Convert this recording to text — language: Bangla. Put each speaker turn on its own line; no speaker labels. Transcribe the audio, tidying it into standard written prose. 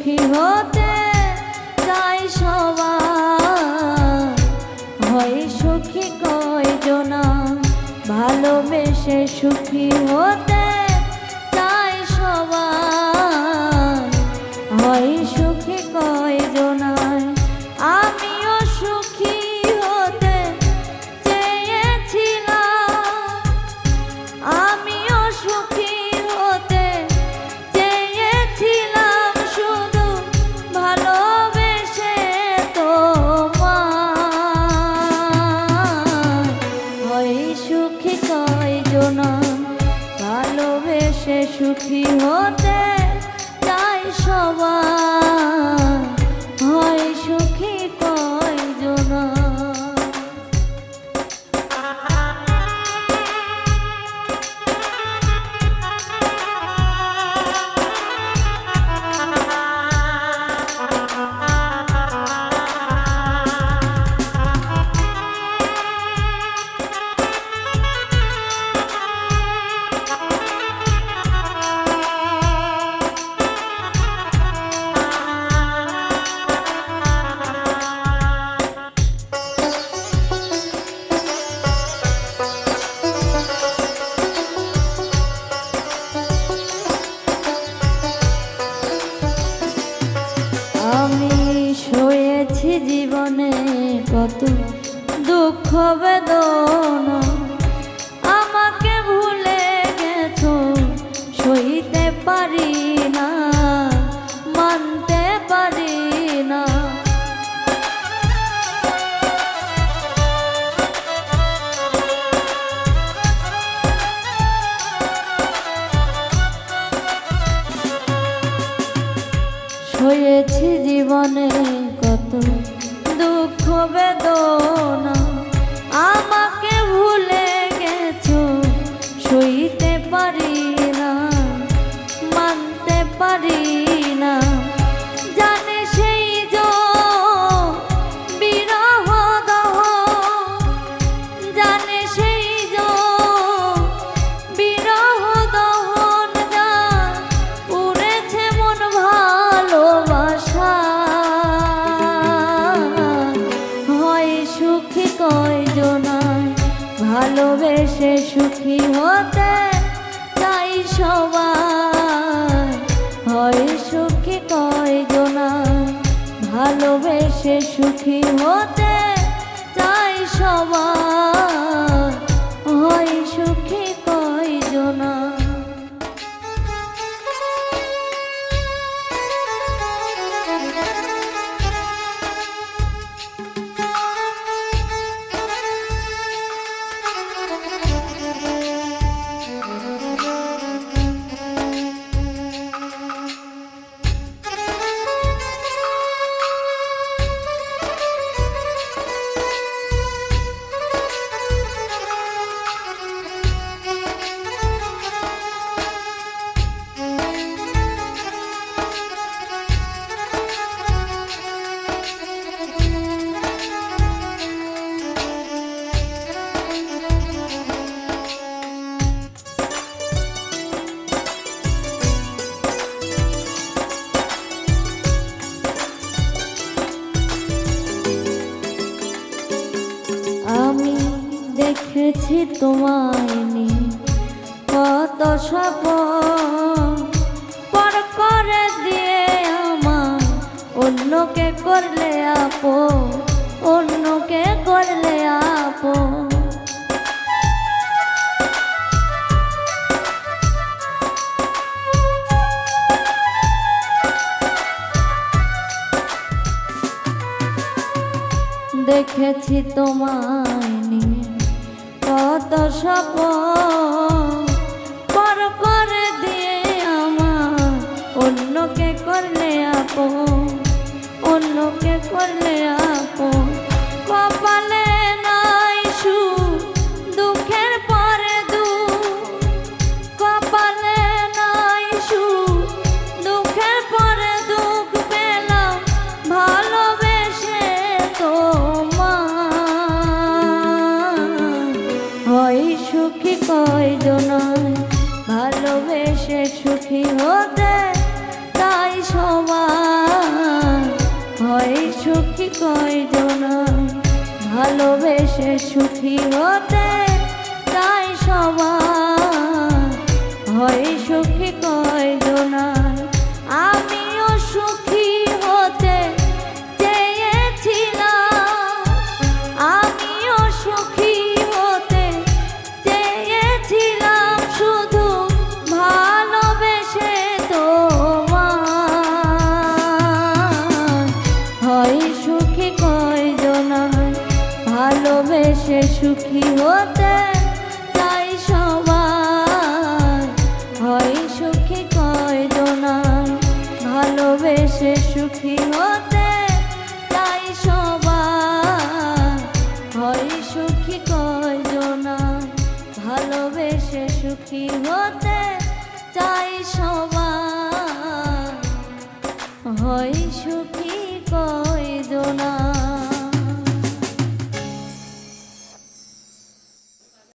সুখী হতে চাই সবাই, হয় সুখী কয়জনা, ভালোবেসে সুখী হতে চাই সবাই, হয় সুখী কয়জনায়। আমিও সুখী হতে চেয়েছিলাম, আমিও সুখী হতে চেয়েছিলাম, শুধু ভালোবেসে তোমায়, হয় সুখী কয়জনা, ভালোবেসে সুখী হতে চাই সবাই, হয় সুখী কয়জনা। আমি সয়েছি জীবনে কত দুঃখ বেদনা, আমাকে ভুলে গেছো সইতে পারি না, মানতে পারি না। সয়েছি জীবনে কত দুঃখ বেদনা, আমাকে ভুলে গেছো সইতে পারি না, মানতে পারি না। জানে সেই বিরহ দহন, জানে সেই বিরহ দহন, যা উড়েছে মন ভালোবাসা, হয় সুখী কয়জনায়, ভালোবেসে সুখী হতে চাই সবাই, হয় সুখী কয়জনায়, ভালোবেসে সুখী হতে চাই সবাই, হয় সুখী কয়জনা। দেখেছি তোমায় নিয়ে কত স্বপ্ন, পর করে দিয়ে আমার অন্যকে করলে আপন, অন্যকে করলে আপন। দেখেছি তোমায় নিয়ে কত স্বপ্ন, পর করে দিয়ে আমার অন্যকে করলে আপন, অন্যকে করলে আপন। কপালে নাই সুখ, দুঃখের পরে দুঃখ, কপালে নাই সুখ, দুঃখের পরে দুঃখ পেলাম ভালোবেসে তোমায়, হয় সুখী কয়জনায়, ভালোবেসে সুখী হতে চাই সবাই। কয়জনা ভালোবেসে সুখী হতে চায় সবাই, হয় সুখী কয়জনা। আমিও সুখী হতে চেয়েছিলাম, আমিও সুখী হতে চেয়েছিলাম, শুধু ভালোবেসে তোমায়, হয় সুখী কয়জনা ভালোবেসে সুখী হতে চাই সবাই, হয় সুখী কয়জনা ভালোবেসে সুখী হতে চাই সবাই, হয় সুখী কয়জনা ভালোবেসে সুখী হতে চাই সবাই, হয় সুখী কয়জনা।